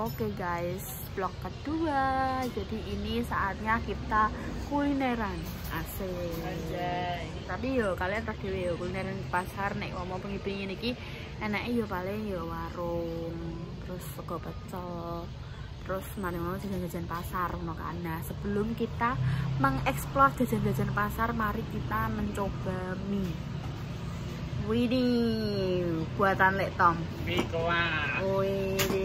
Oke guys, vlog kedua. Jadi ini saatnya kita kulineran. Asik. Tapi yo kalian tak dhewe yo kulineran di pasar nek mau pengen iki enake yo paling yo warung, terus sego pecel. Terus mari-mari jajan-jajan pasar ngono kan. Nah, sebelum kita mengeksplor jajan-jajan pasar, mari kita mencoba mie. Widih, buatan Lek Tom. Mie kuah. Widih.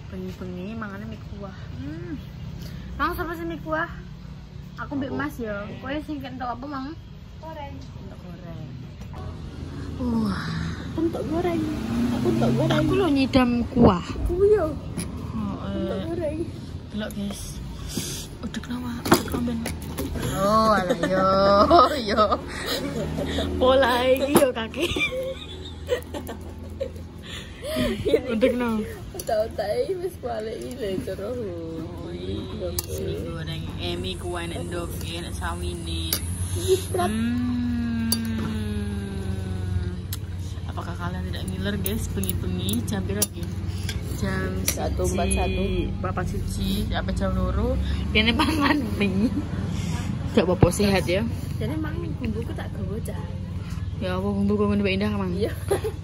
Bengi-bengi mangane mie kuah. Mang sapa sih mie kuah? Aku mbek Mas ya. Kowe sing entuk apa, Mang? Goreng. Entuk goreng. Entuk goreng. Aku entuk goreng. Aku lo nyidam kuah. Aku yo. Entuk goreng. Delok, guys. Udah kenapa? Komen. Oh, alah yo. Pola iki yo kaki. Untuk no. Tahu-tahu wis balik iki terus. Mie goreng, mie kuah nek ndok, nek sawine. Apakah kalian tidak ngiler, guys? Bengi-bengi jam berapa? Jam 1:41 sampai jam 2 kene pangan mie. Gak apa-apa sehat ya. Jadi mang bumbuku tak bocah. Ya apa bumbu kok ngene indah mang. Iya.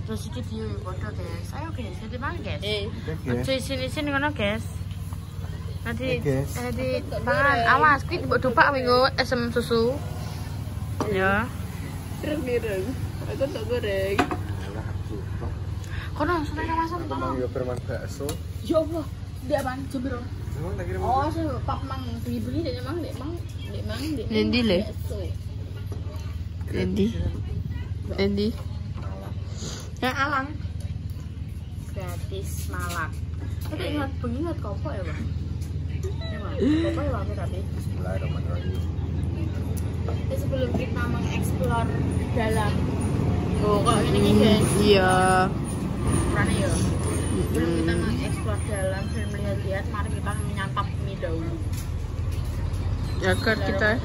Terus iki yo foto guys. Ayo guys, jadi mang guys. Ojo sini ngono guys. Nanti pangan awas kuwi mbok dopak minggu esem susu. Ya. Reng-reng. Aku tak goreng. Kono seneng masak to. Mang yo perman bakso. Ya Allah, ndak Bang, jembro. Oh, so Pak Mang beli dek Mang. Lendi le. Lendi. Ya alang. Gratis Malang. Tapi ingat pengingat kopok ya, Bang. Ya, Bang. Kopok ya aku tapi. Bismillahirrahmanirrahim. Sebelum kita mengeksplor dalam kok ini guys. Iya. Berani ya. Sebelum kita mengeksplor dalam dan melihat-lihat, mari kita menyantap mie dahulu. Ya kan kita.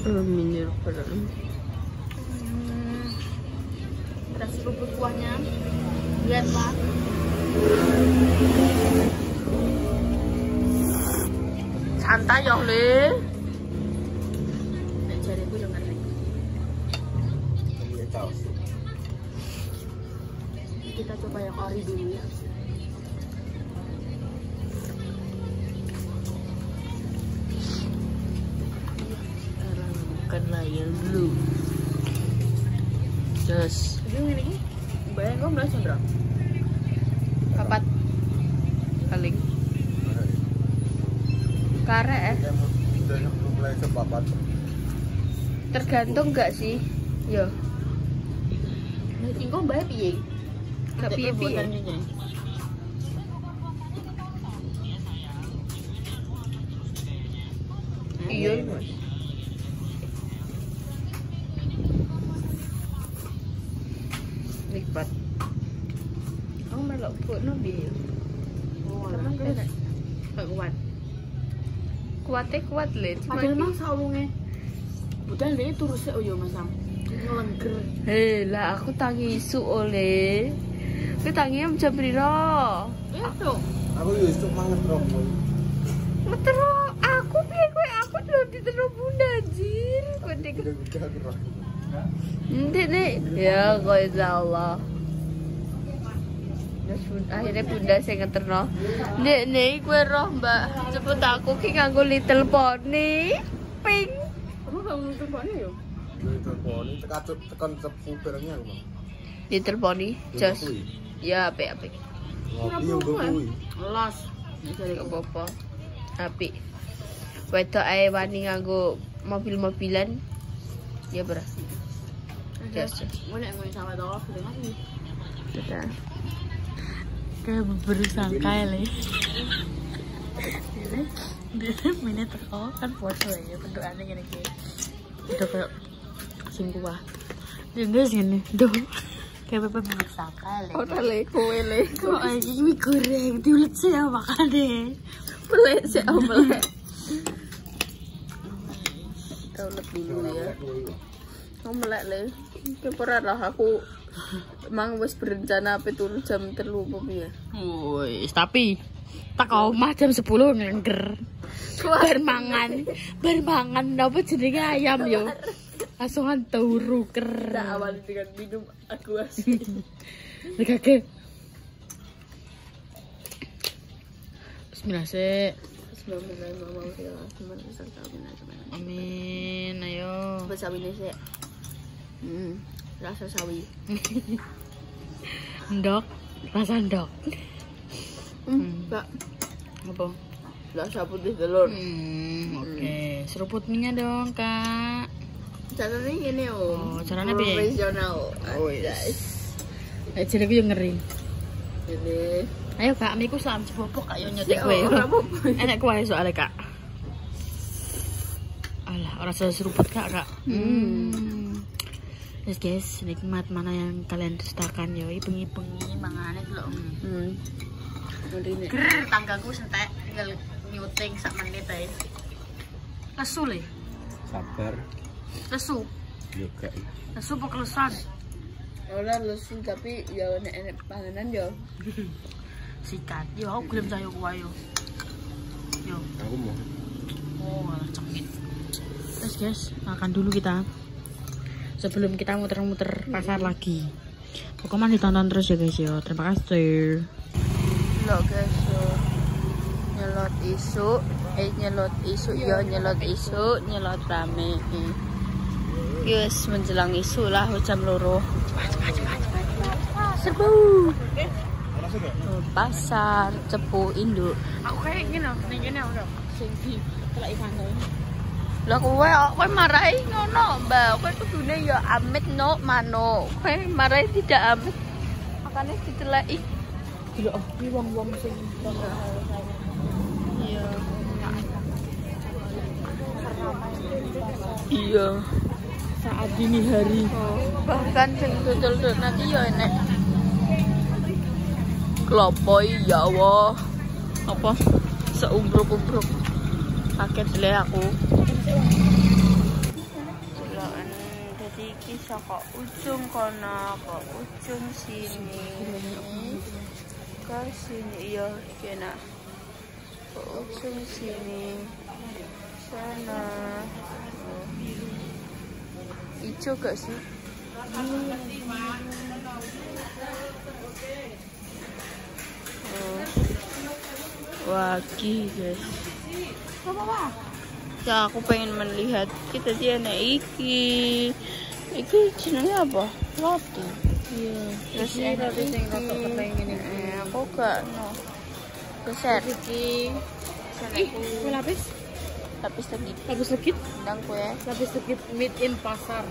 Minyak pada. Kita seruput kuahnya. Lihat Pak. Santai ya Le. Nek jariku yo ngerti. Kita coba yang ori dulu ya. Bukanlah yang dulu. Terus ini bayang kok belas bro. Papat paling karek mulai sepapat. Tergantung enggak sih? Yo. Nek engko bayar piye? Gak piye-piye. Iya, Mas. Nikmat. Oh, melok pokno piye? Oh, lah. Gak kuat. Kuat Le. Padahal Mang sawunge. Budal dhewe turu sik yo Mas Sam. Ngelengger. Hei, lah aku tangi isu oleh. Kowe tangi jam piro? Esuk. Aku yo esuk manget roh. Metero aku piye kowe? Aku lho ditero bunda anjir. Kowe nek ndek nek ya kok insyaallah. Akhirnya bunda saya ngeterno. Nek kowe roh Mbak, cepet aku ki nganggo Little Pony pink. Kamu nganggo Little Pony yo? Little Pony tekan cepu barangnya aku, Bang. Little Pony, jos. Ya, apik. Ngopi yo kuwi. Los. Jadi apa-apa. Apik. Wedok ae wani nganggo mobil-mobilan. Ya, Bro. Jos. Mulai ngomong sama to, dengan nih. Sudah. Kayak bersangka ya Le. Dia minat teko kan foto ya bentukannya gini kayak udah kayak singkuah dia gini duh kayak bersangka Le. Kok Le kowe Le kok aja mie goreng diulet sih ya makan deh pelet sih omelet kita ulet dulu ya omelet Le keperat lah aku Emang wis berencana apa turu jam 3 apa piye? Wis, tapi tak omah jam 10 ngengger. Bermangan apa jenenge ayam yo. Langsung turu ker. Tak awali dengan minum aquasi. Dekake. Bismillah sih. Amin, ayo. Sawi ini sih. Rasa sawi. Ndok, rasa ndok. Mbak. Apa? Rasa putih telur. Oke. Seruput minyak dong, Kak. Caranya gini, Om. Oh, caranya piye? Profesional. Oh, yes. Jadi aku yang ngeri. Ini. Ayo Kak, miku salam cepopok Kak yo nyetek kowe. Enak kowe soalnya Kak. Alah, ora seruput Kak. Yes guys, nikmat mana yang kalian dustakan yo, bengi-bengi mangane lho. Ger, tanggaku sentek tinggal nyuting sak menit ae. Lesu le. Sabar. Lesu. Juga. Lesu apa kelesan? Ora lesu tapi ya enek panganan yo. Sikat. Yo aku gelem cah yo kuwi yo. Yo. Aku mau. Oh, cemit. Terus guys, makan dulu kita. Sebelum kita muter-muter pasar lagi. Pokoknya ditonton terus ya guys yo. Terima kasih. Lo guys yo. Nyelot isu, nyelot rame. Guys, menjelang isu lah jam 2. Serbu. Pasar cepu induk. Aku kayak gini loh, ning udah. Sing di telaki santai. Lah kowe marahi ngono, Mbak. Kowe kudune ya amit no mano. Kowe marahi tidak amit. Makane diteleki. Delok iki wong-wong sing Iya. Iya. Saat dini hari. Bahkan sing dodol nanti ya enek. Klopo ya Allah. Apa? Seumbruk-umbruk. Kaget dile aku. Celokan dadi iki saka ujung kono ke ujung sini. Ke sini iya kena. Ke ujung sini. Sana. Ijo gak sih? Wagi guys. Ya aku pengen melihat kita dia naik iki jenenge apa? Roti. Iya. Terus roti sing rada kering ngene. Aku gak no. Keser Iki. Saneku Lapis legit. Ndang kue. Lapis legit made in pasar.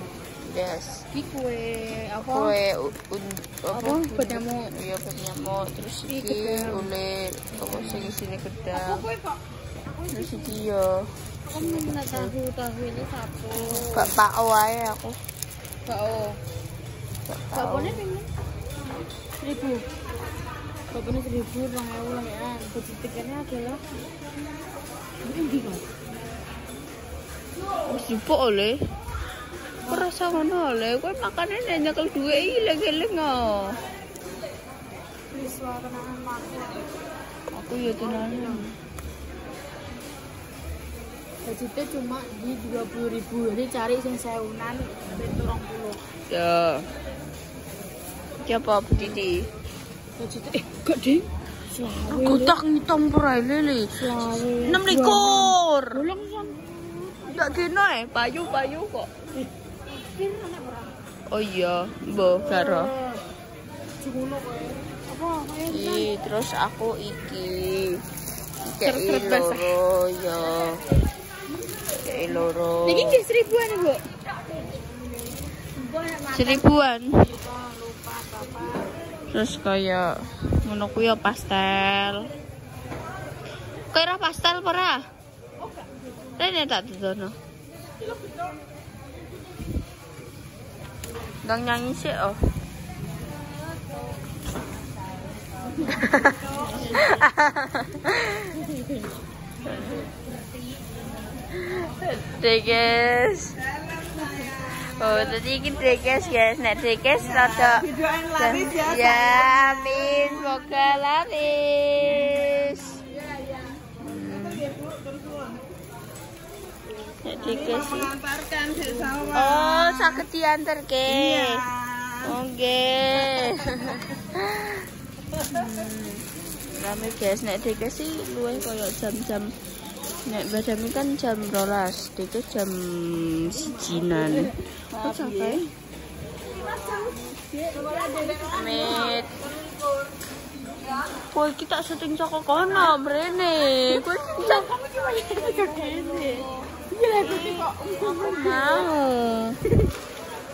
Yes. Iki kue apa? Kue Apa? Buat nyamuk. Iya, buat nyamuk. Terus iki oleh apa sing isine gedang. Kue kok. Terus iki yo. Aku minta tahu ini sapo. Gak pak wae aku. Bakone pinten? 1000. Bakone 1000, 2000 lah ya. Budgetnya adalah ini kan. Wis jupuk oleh. Kok rasa ngono oleh, kowe makane nek nyekel dhuwit iki eling-eling oh. Wis warnaan makku. Aku ya tenan. Budgetnya cuma di 20.000. Jadi cari sing 1000-an sampai 20. Ya. Iki apa Didi? Budgetnya gak ding. Aku tak ngitung pura lele. 26. Bolong sang. Ndak kena payu kok. Oh iya, mbok karo. Jumono kowe. Apa kaya Iki terus aku iki. Kayak loro ya. Kayak loro. Niki nggih 1000-an ya, Bu? 1000-an. Terus kayak ngono ku ya pastel. Kira pastel ora? Rene tak dono. Ndang nyanyi sih oh. Deh guys. Oh, tadi iki dekes guys, nek dekes rada ya, amin, semoga laris. Nek dekes oh, saged dianterke. Oke. Rame guys, nek dekes sih luwih koyo jam-jam. Nek badami kan jam 12, dekes jam 1-an. Kok sampai? Amit. Kowe iki tak syuting saka kono mrene. Kowe mau.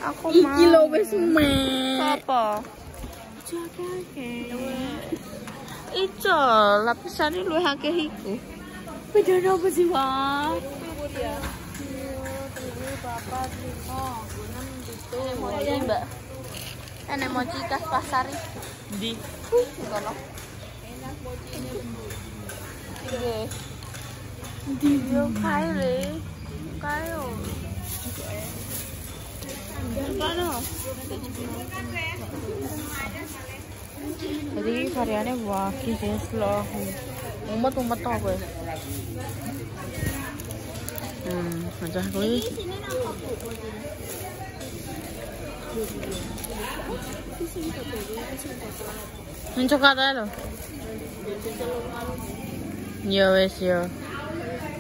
Aku mau. Iki lho wis mek. Apa? Jagake. Ijo, lapisane luwih akeh iku. Bedanya apa sih, Pak? Ya. 3, 4, 5, 6, 7. Mbak. Enek mochi khas pasar iki. Ndi? Kono. Enak mochine lembut. Nggih. Ndi yo kae le. Kae yo. Kono. Jadi variannya wakil guys loh. Umet-umet tau gue. Macam gue. Ini coklat aja loh. Ya wes ya.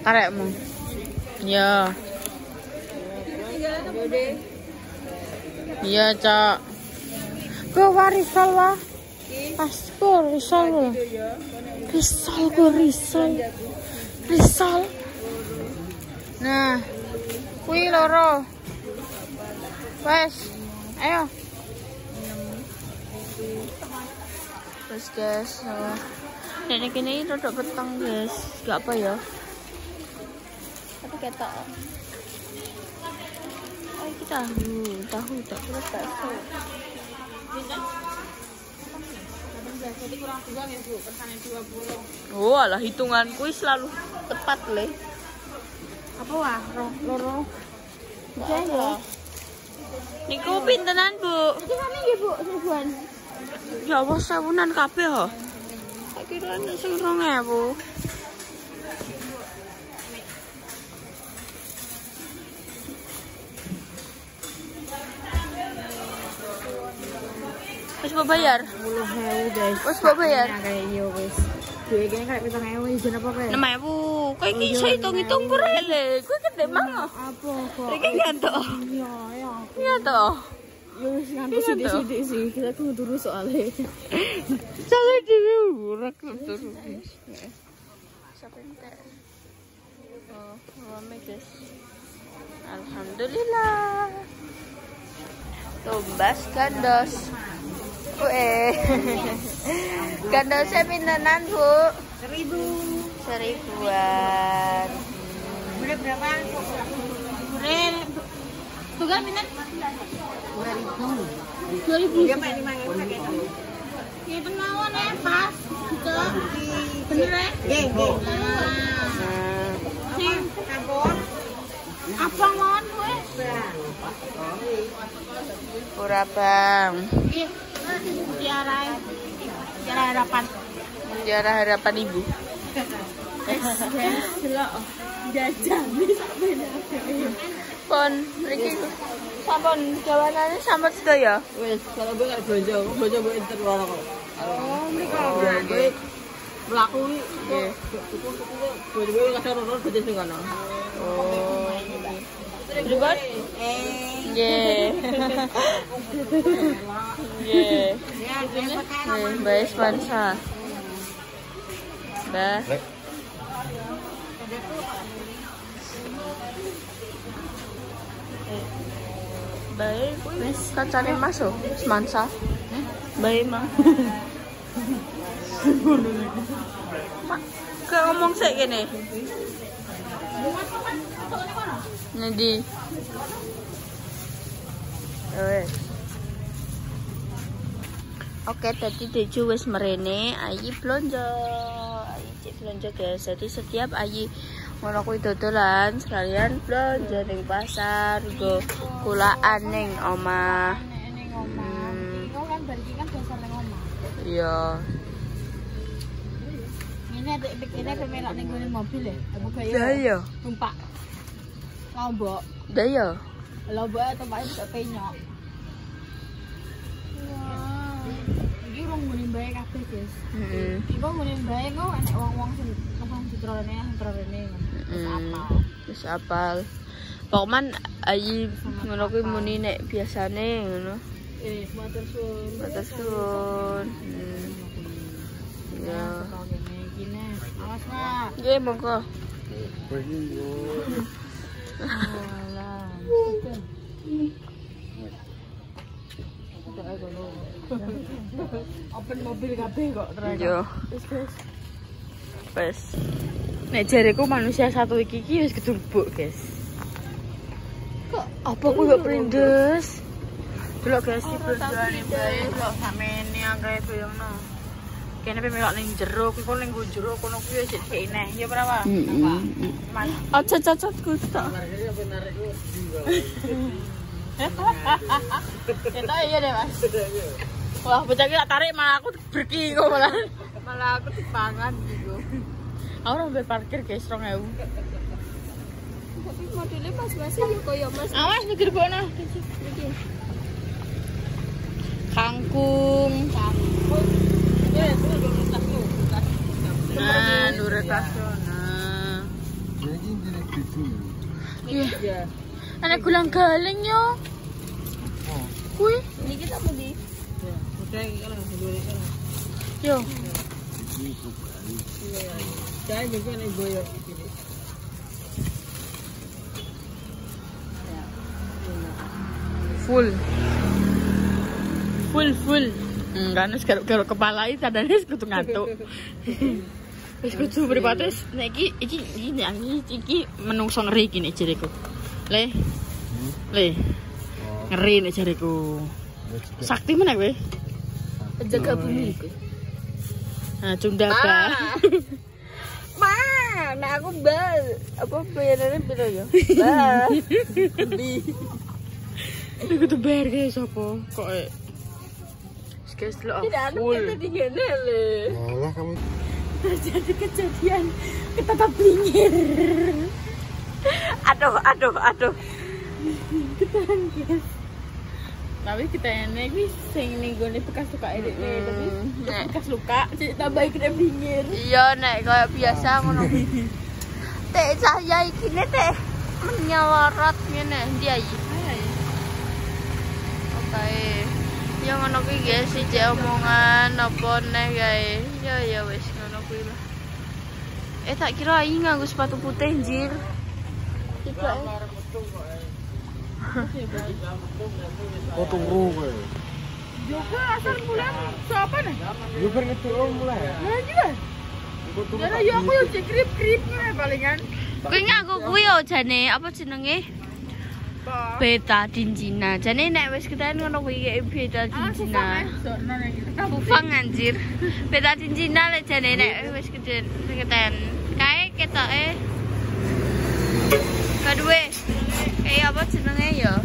Karekmu. Ya. Iya cak. Gue warisal lah. Pas gue risal loh. Risal. Nah, kui loro. Wes, ayo. Terus guys, nenek ini rada petang guys, gak apa ya? Tapi ketok. Ayo kita tahu tak terus bakso. Jadi kurang 2 ya Bu, persane 20. Oh, alah hitunganku selalu tepat le. Apa wah? Loro. Iya. Niku pintenan, Bu? Iki sami nggih, Bu, 1000-an. Ya Allah, 1000-an kabeh ho. Tak kira nek sing 2000. Wis mau bayar? 10.000 guys. Wis mau bayar? Kayak iya wis. Duwe kene kayak 7.000 ijen apa kae? 6.000. Kowe iki iso hitung-hitung kurele. Kowe gede mang. Apa kok? Iki ngantuk. Iya, ya. Iya to. Ya wis ngantuk sithik-sithik sih. Kita turu soalnya. Soale dhewe ora turu. Sampai entek. Oh, rame guys. Alhamdulillah. Tumbas gandos. Gandosnya pintenan, Bu? 1000-an. Udah berapa? Udah. Tugas pinten? 2000. Ya, Pak, 5.000 pakai itu. Ya, tenawan ya, pas. Gitu. Bener ya? Nggih. Sing kampung. Abang lawan kowe? Ora, Bang. Iya. Tiara harapan ibu. Jajan pon mriki sampun gawanane sampe sedaya. Wis, kalau gue gak belanja gue enter ora kok. Oh, mriko. Mlaku iki. Gue kadang ora gede sing kono. Oh. Ribet? Nggih. Nggih. Mbak Espansa. Mbak. Baik, wis kancane masuk Semansa. Baik, Mang. Kok ngomong sik kene. Nanti. Oke, tadi Deju wis merene, Ayi blonjo. Ayi cek blonjo guys. Jadi setiap Ayi Ngono kuwi dodolan sekalian belanja ning pasar, go kulaan ning omah. Ning omah. Iku kan bari kan dasar ning omah. Iya. Ini ada pemelok ning gone mobil ya. Apa kaya? Lah iya. Numpak. Lombok. Lah iya. Lombok tempatnya bisa penyok. Wah. Iki urung ngene bae kabeh, guys. Heeh. Iku ngene bae kok enek wong-wong sing ngomong citrone, apa? Wis apal. Pokoknya ayi ngono kuwi muni nek biasane ngono. Matur suwun. Matur suwun. Ya. Awas, Mas. Nggih, monggo. Alah. Open mobil kabeh kok terus. Yo. Wis, guys. Wes. Nek jareku manusia satu iki wis ketumbuk, guys. Kok apa kuwi kok prindes? Delok guys iki berdane bae kok samene anggae doyongno. Kene pe melok ning jero, kuwi ning jero kono kuwi wis dhek neh. Ya ora, Pak? Mas. Aja cacatku tok. Kita iya deh, Mas. Wah, bocah iki tak tarik malah aku berki kok malah. Malah aku dipangan gitu. Aku ora mbek parkir guys 2000. Tapi modelnya mas-mas ya koyo Mas. Awas mikir kono. Iki. Kangkung. Nah, nure tasno. Nah. Jadi ini gitu. Iya. Ana gulang galeng yo. Oh. Kuwi, niki tak pundi? Udah iki kan ndure kan. Yo. Ini suka. Iya. Saya juga nek boyo iki. Full. Kan wis garuk kepala iki tandane wis kudu ngantuk. Wis kudu mripate nek iki menungso ngeri iki nek jareku. Le. Ngeri nek jareku. Sakti meneh kowe. Penjaga bumi kowe. Nah, Cundaba. Ma, nek aku bal apa bayarane piro ya? Bah. Ini kudu bayar guys apa? Kok guys lo full. Tidak di gene le. Malah kamu Terjadi kejadian ketatap pinggir. Aduh. Ketahan guys. Tapi kita ini wis sing ning gone bekas luka edek tapi bekas luka tambah kena pinggir. Iya nek kaya biasa ngono. Tek cahya iki nek teh menyorot ngene ndi ayi. Oke. Ya ngono kuwi guys, siji omongan apa neh guys. Ya wis ngono kuwi lah. Tak kira ayi nganggo sepatu putih anjir. Tidak. oh turu kowe. Yo kok asal mulai siapa nih? Yo bar ngeturu mulai. Ya juga. Ya yo aku yo krip-krip ngene palingan. Kuwi nganggo kuwi yo jane apa jenenge? Betadine. Jane nek wis ketahen ngono kuwi betadine. Bufang anjir. Betadine lek jane nek wis ketahen. Kae ketoke kedue. Kayak apa jenenge ya?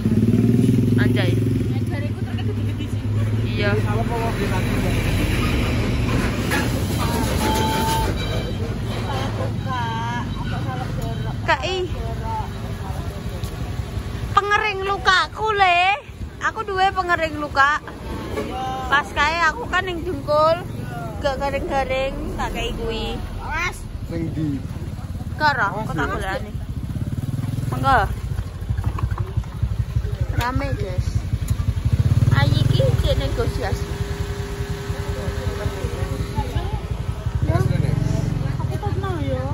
Anjay. Jariku terkait gede-gede sih. Iya. Salah apa betadine? Kai. Pengering lukaku le. Aku duwe pengering luka. Pas kae aku kan ning dengkul. Gak garing-garing tak kei kuwi. Awas. Ning ndi? Karo kok tak golekane. Monggo. Rame, guys. Ayi iki cek negosiasi. Aku pernah ya.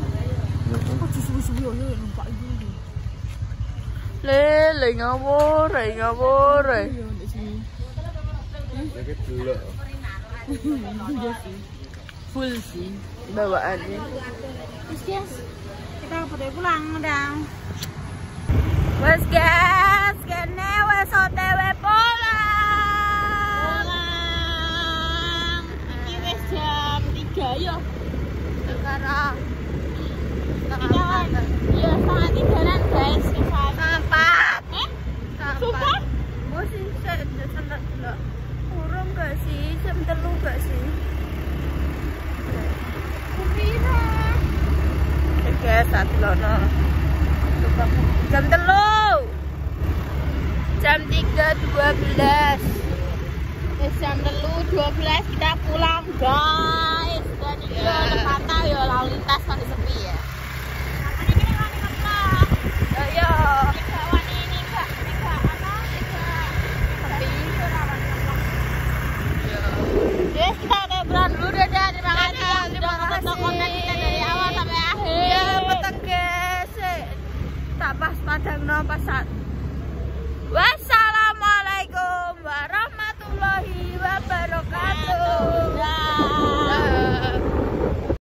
Aku susu-susu yo numpak iki. Le ngawur. Yo ndek sini. Iki delok. Iya sih. Full sih bawaannya. Wis guys. Kita pada pulang dong. Wes guys, kene wes OTW pulang. Iki wis jam 3 yo. Sekarang Iya, setengah tigaan guys. Empat. Sumpah? Mau sih saya senang dulu. Kurang gak sih? Jam 3 gak sih? Kupira. Oke, satu lono. Jam 3. Jam 3.12. Jam 3.12 kita pulang guys. Dan ini tempatnya ya lalu lintas masih sepi ya. Ayo. Guys, kita udah berang dulu deh. Terima kasih sudah nonton konten kita dari awal sampai akhir. Ya, peteng guys. Tak pas padang no pas